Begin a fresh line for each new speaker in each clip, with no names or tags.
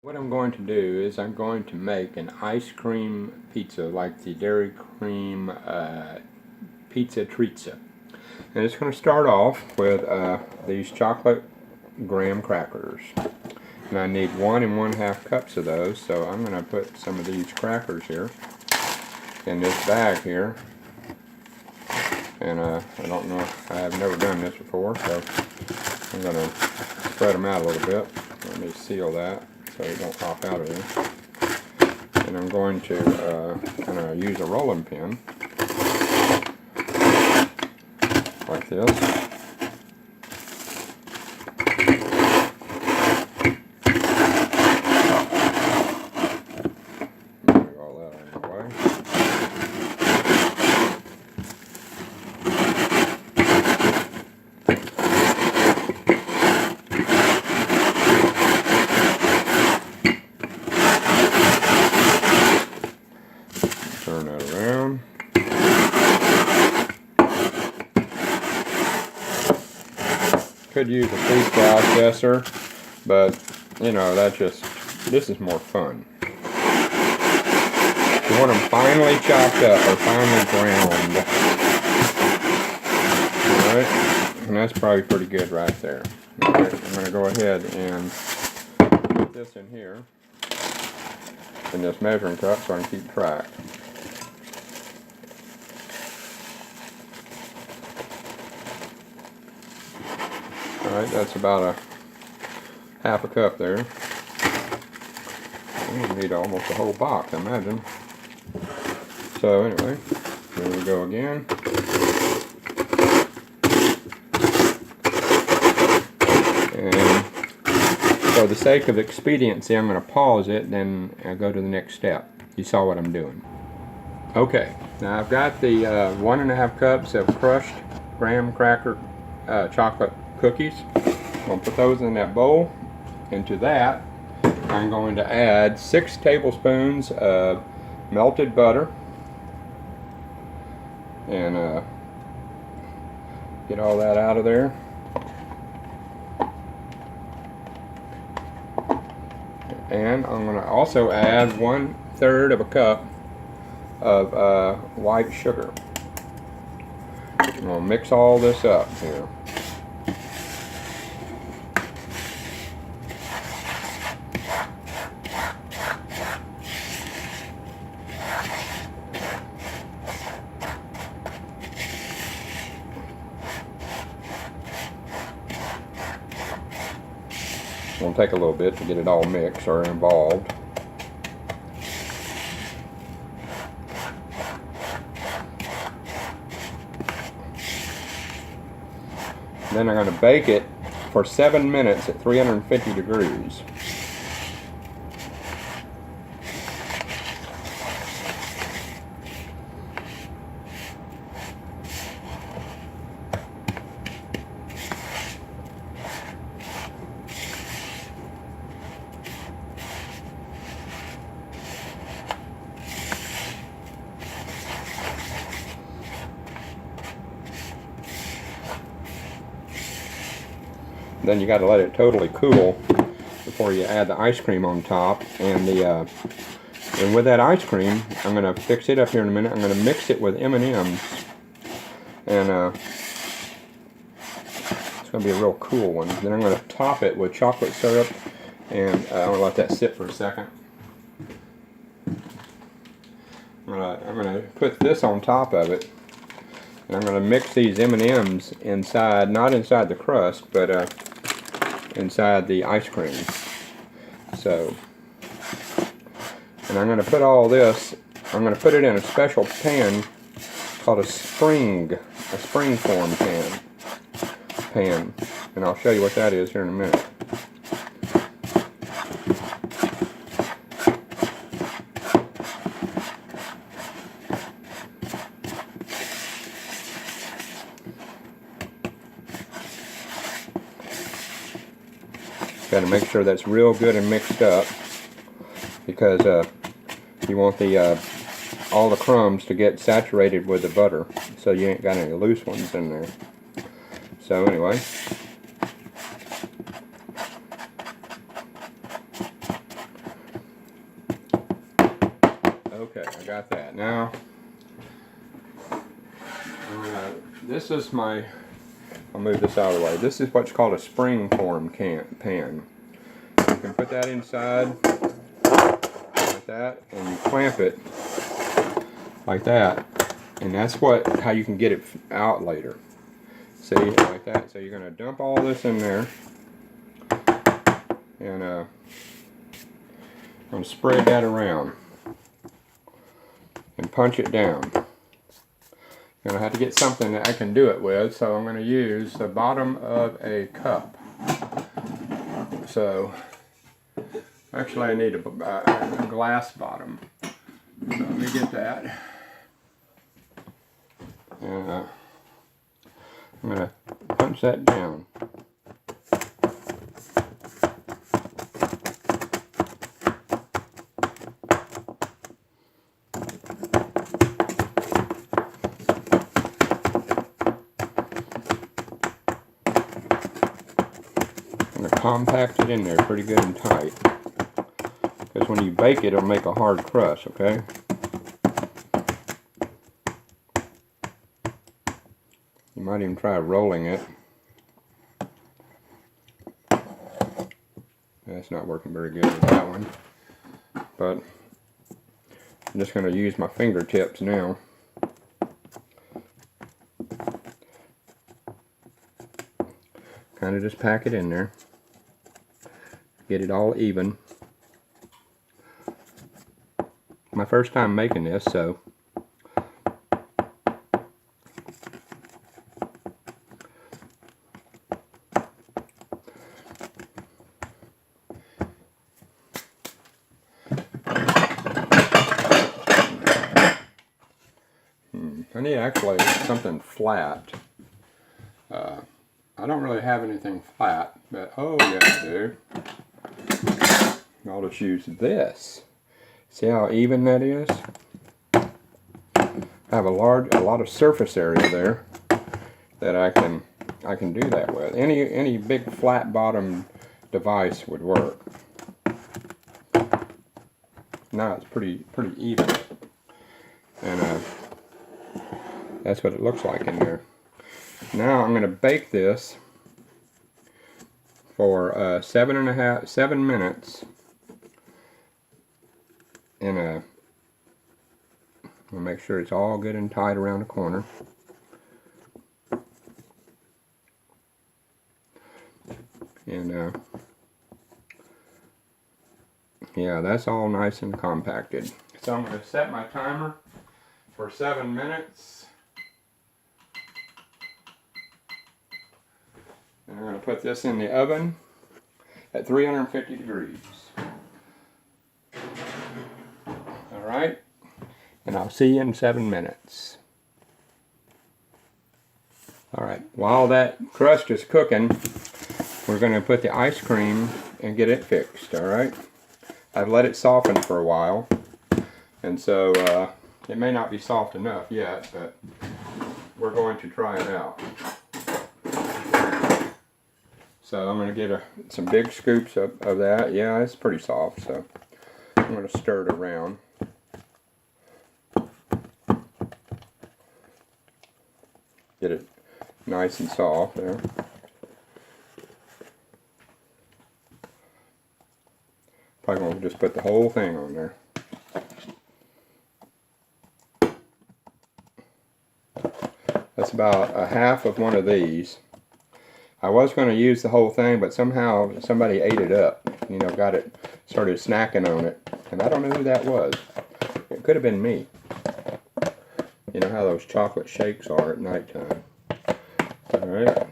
What I'm going to do is I'm going to make an ice cream pizza like the Dairy Cream Pizza Trizza. And it's going to start off with these chocolate graham crackers. And I need 1 1/2 cups of those, so I'm going to put some of these crackers here in this bag here. And I don't know, I have never done this before, so I'm going to spread them out a little bit. Let me seal that so it don't pop out of there. And I'm going to kind of use a rolling pin like this. Move all that out of the way. Turn that around. Could use a food processor, but you know, this is more fun. You want them finely chopped up or finely ground. Alright, and that's probably pretty good right there. Alright, I'm going to go ahead and put this in here in this measuring cup so I can keep track. Alright, that's about a 1/2 cup there. You need almost a whole box, I imagine. So anyway, here we go again. And for the sake of expediency, I'm going to pause it, then I'll go to the next step. You saw what I'm doing. Okay, now I've got the 1 1/2 cups of crushed graham cracker chocolate cookies. I'm going to put those in that bowl. Into that, I'm going to add 6 tablespoons of melted butter. And get all that out of there. And I'm going to also add 1/3 of a cup of white sugar. I'm going to mix all this up here. It's going to take a little bit to get it all mixed or involved. Then I'm going to bake it for 7 minutes at 350 degrees. Then you got to let it totally cool before you add the ice cream on top. And and with that ice cream, I'm going to fix it up here in a minute. I'm going to mix it with M&Ms, and it's going to be a real cool one. Then I'm going to top it with chocolate syrup, and I'm going to let that sit for a second. I'm going to put this on top of it. And I'm going to mix these M&Ms inside, not inside the crust, but inside the ice cream. So, and I'm going to put all this, I'm going to put it in a special pan called a spring form pan. And I'll show you what that is here in a minute. Got to make sure that's real good and mixed up, because you want all the crumbs to get saturated with the butter, so you ain't got any loose ones in there. So anyway, Okay, I got that. Now, this is my, I'll move this out of the way. This is what's called a spring form pan. You can put that inside like that, and you clamp it like that, and that's how you can get it out later. See, like that. So you're going to dump all this in there, and I'm going to spread that around and punch it down. I'm going to have to get something that I can do it with, so I'm going to use the bottom of a cup. So actually I need a glass bottom. So let me get that. And I'm going to punch that down. I'm going to compact it in there pretty good and tight. Because when you bake it, it'll make a hard crust, okay? You might even try rolling it. That's not working very good with that one. But I'm just going to use my fingertips now. Kind of just pack it in there. Get it all even. My first time making this, so I need actually something flat. I don't really have anything flat, but oh yeah I do. I'll just use this. See how even that is? I have a lot of surface area there that I can do that with. Any big flat bottom device would work. Now it's pretty even, and that's what it looks like in there. Now I'm going to bake this for 7 minutes in a. I'll make sure it's all good and tight around the corner. And yeah, that's all nice and compacted. So I'm going to set my timer for 7 minutes. And I'm going to put this in the oven at 350 degrees. Alright, and I'll see you in 7 minutes. Alright, while that crust is cooking, we're going to put the ice cream and get it fixed, alright? I've let it soften for a while, and so it may not be soft enough yet, but we're going to try it out. So I'm going to get some big scoops of that. Yeah, it's pretty soft, so I'm going to stir it around. Get it nice and soft there. Probably going to just put the whole thing on there. That's about a half of one of these. I was going to use the whole thing, but somehow somebody ate it up. You know, started snacking on it. And I don't know who that was. It could have been me. You know how those chocolate shakes are at nighttime. Alright.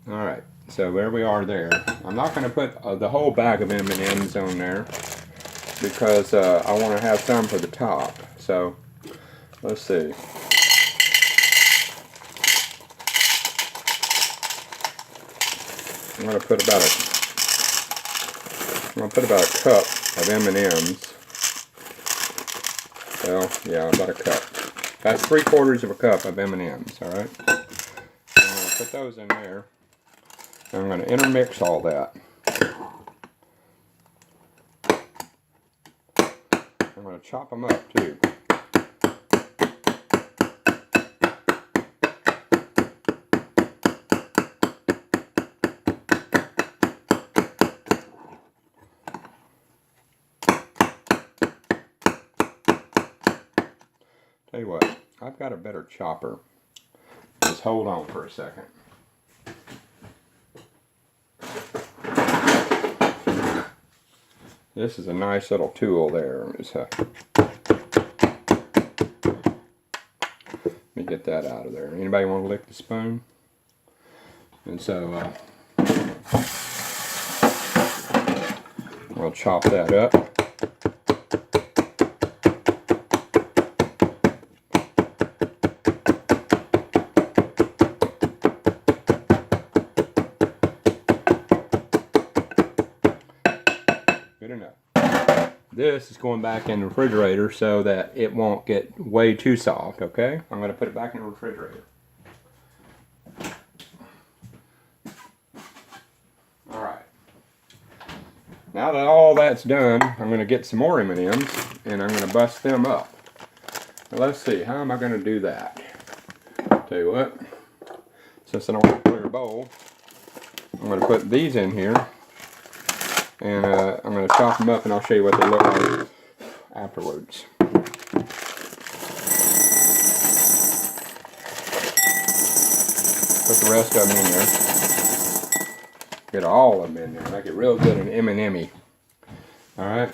Alright, so there we are there. I'm not going to put the whole bag of M&Ms on there because I want to have some for the top. So, let's see. I'm going to put about a cup of M&Ms. Well, yeah, about a cup. That's 3/4 of a cup of M&Ms, alright? I'm going to put those in there. And I'm going to intermix all that. I'm going to chop them up too. Tell you what, I've got a better chopper. Just hold on for a second. This is a nice little tool there. Let me get that out of there. Anybody want to lick the spoon? And so we'll chop that up. Good enough. This is going back in the refrigerator so that it won't get way too soft, okay? I'm going to put it back in the refrigerator. Alright. Now that all that's done, I'm going to get some more M&Ms and I'm going to bust them up. Now let's see, how am I going to do that? Tell you what, since I don't have a clear bowl, I'm going to put these in here. And I'm going to chop them up and I'll show you what they look like afterwards. Put the rest of them in there. Get all of them in there. Make it real good and M&M-y. Alright.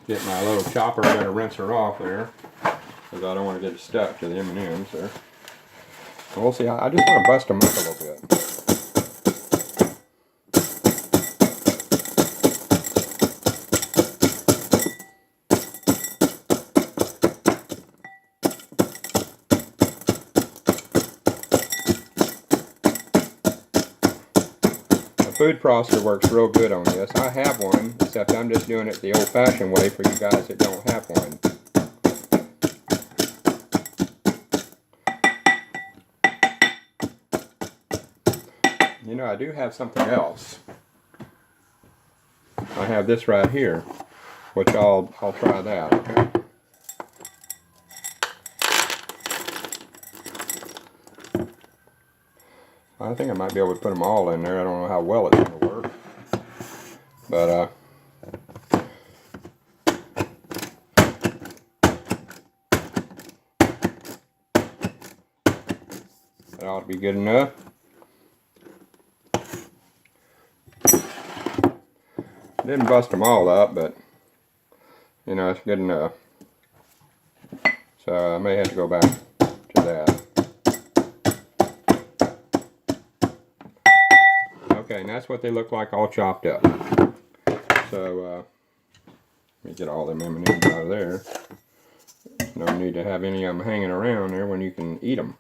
Get my little chopper. I'm going to rinse her off there, because I don't want to get it stuck to the M&Ms there. So we'll see. I just want to bust them up a little bit. The food processor works real good on this. I have one, except I'm just doing it the old-fashioned way for you guys that don't have one. You know, I do have something else. I have this right here, which I'll try that, okay? I think I might be able to put them all in there. I don't know how well it's going to work. But, that ought to be good enough. Didn't bust them all up, but you know, it's good enough. So I may have to go back to that. Okay, and that's what they look like all chopped up. So let me get all them M&Ms out of there. No need to have any of them hanging around there when you can eat them.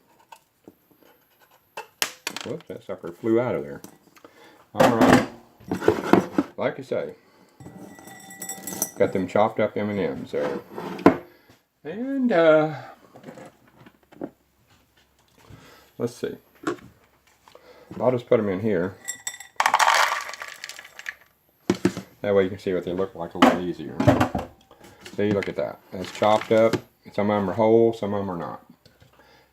Whoops, that sucker flew out of there. Alright. Like I say, got them chopped up M&Ms there. And, let's see. I'll just put them in here. That way you can see what they look like a little easier. See, look at that. That's chopped up. Some of them are whole, some of them are not.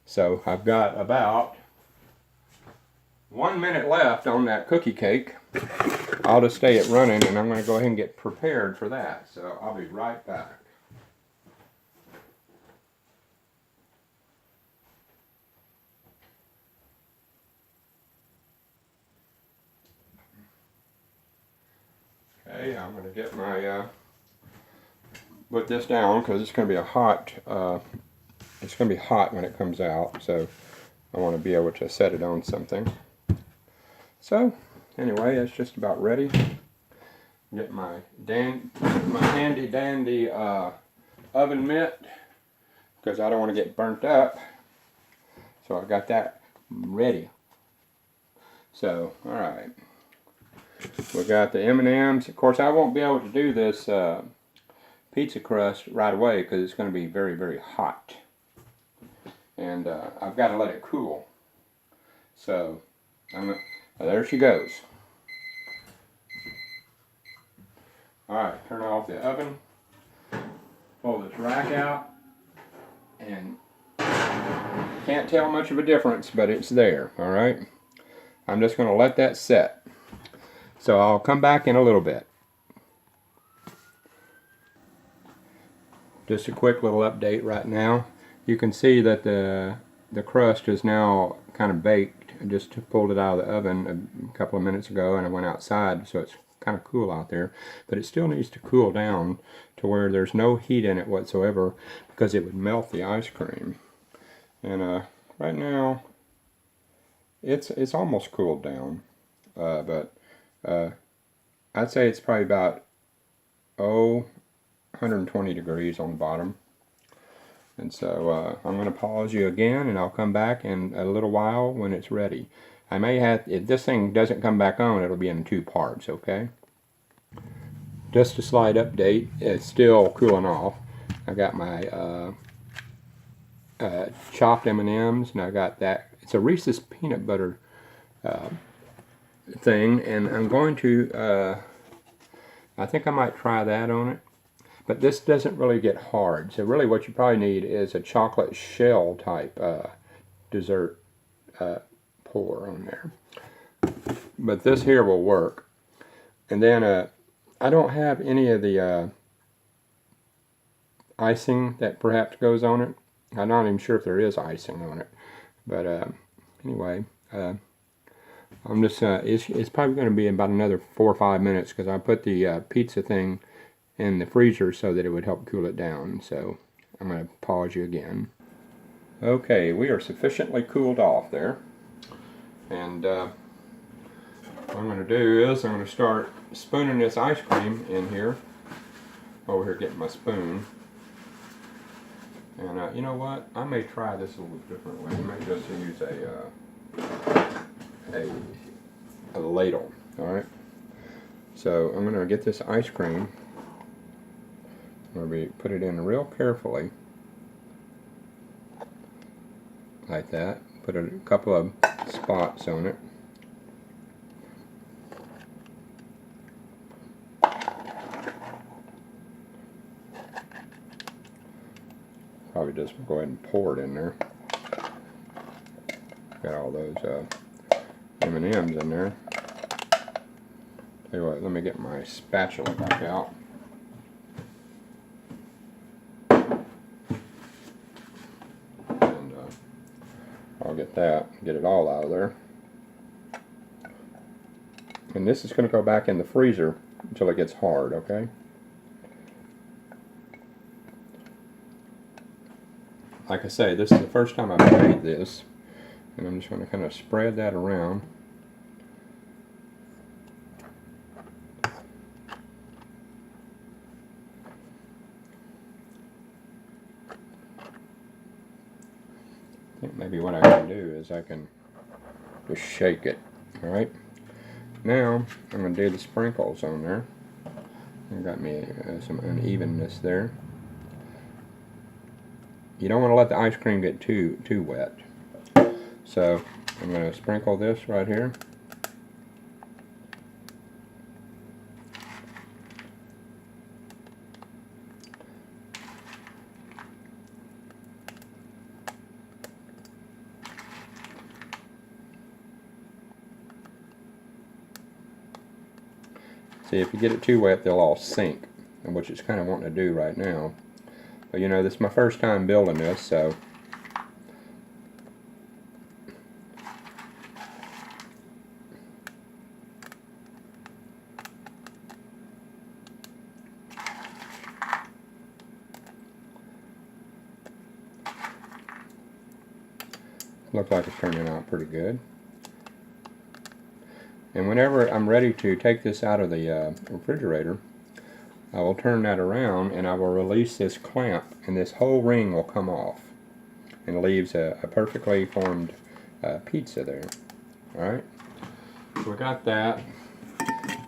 So, I've got about 1 minute left on that cookie cake. I'll just stay it running and I'm going to go ahead and get prepared for that. So I'll be right back. Okay, I'm going to get my, put this down because it's going to be a hot, it's going to be hot when it comes out. So I want to be able to set it on something. So anyway, it's just about ready. Get my handy dandy oven mitt, because I don't want to get burnt up. So I got that ready. So, alright. We got the M&Ms. Of course, I won't be able to do this pizza crust right away because it's going to be very, very hot. And I've got to let it cool. So, there she goes. Alright, turn off the oven. Pull this rack out. And can't tell much of a difference, but it's there. Alright. I'm just going to let that set. So I'll come back in a little bit. Just a quick little update right now. You can see that the crust is now kind of baked. I just pulled it out of the oven a couple of minutes ago and I went outside, so it's kind of cool out there. But it still needs to cool down to where there's no heat in it whatsoever, because it would melt the ice cream. And right now it's almost cooled down, but I'd say it's probably about 120 degrees on the bottom. And so I'm going to pause you again, and I'll come back in a little while when it's ready. I may have, if this thing doesn't come back on, it'll be in 2 parts, okay? Just a slight update, it's still cooling off. I got my chopped M&Ms, and I got that. It's a Reese's peanut butter thing, and I'm going to, I think I might try that on it. But this doesn't really get hard. So really what you probably need is a chocolate shell type dessert pour on there. But this here will work. And then I don't have any of the icing that perhaps goes on it. I'm not even sure if there is icing on it. But anyway, I'm just, it's probably going to be about another 4 or 5 minutes, because I put the pizza thing in the freezer so that it would help cool it down. So I'm going to pause you again. Okay, we are sufficiently cooled off there. And what I'm going to do is I'm going to start spooning this ice cream in here. Over here getting my spoon. And you know what? I may try this a little different way. I may just use a ladle. Alright? So I'm going to get this ice cream. Maybe put it in real carefully, like that. Put a couple of spots on it. Probably just go ahead and pour it in there. Got all those M&Ms in there. Tell you what, let me get my spatula back out. I'll get that, get it all out of there. And this is going to go back in the freezer until it gets hard, okay? Like I say, this is the first time I've made this, and I'm just going to kind of spread that around. I think maybe what I can do is I can just shake it. Alright, now I'm going to do the sprinkles on there. I got me some unevenness there. You don't want to let the ice cream get too wet. So I'm going to sprinkle this right here. See, if you get it too wet, they'll all sink, which it's kind of wanting to do right now. But you know, this is my first time building this, so looks like it's turning out pretty good. And whenever I'm ready to take this out of the refrigerator, I will turn that around and I will release this clamp, and this whole ring will come off and leaves a perfectly formed pizza there. Alright, so we got that,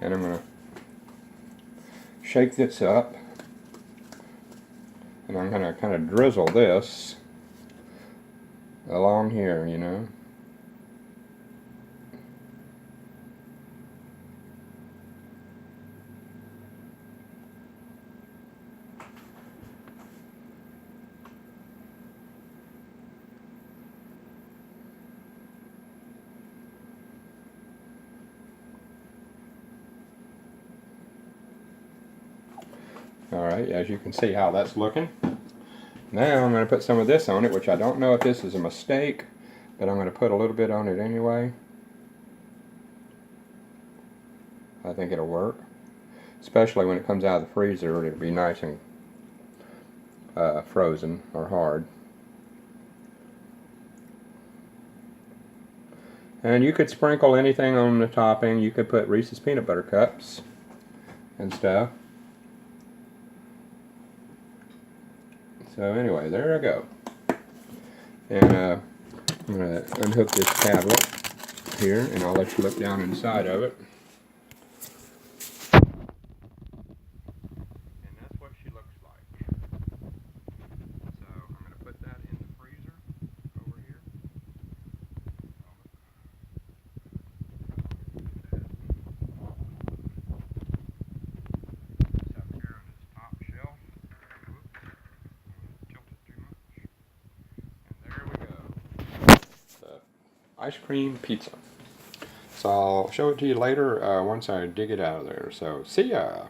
and I'm going to shake this up, and I'm going to kind of drizzle this along here, you know. Alright, as you can see how that's looking. Now I'm going to put some of this on it, which I don't know if this is a mistake, but I'm going to put a little bit on it anyway. I think it'll work. Especially when it comes out of the freezer, it'll be nice and frozen or hard. And you could sprinkle anything on the topping. You could put Reese's peanut butter cups and stuff. So anyway, there I go. And I'm going to unhook this tablet here, and I'll let you look down inside of it. And that's what she looks like. So I'm going to put that in the freezer over here. Ice cream pizza. So I'll show it to you later once I dig it out of there. So see ya.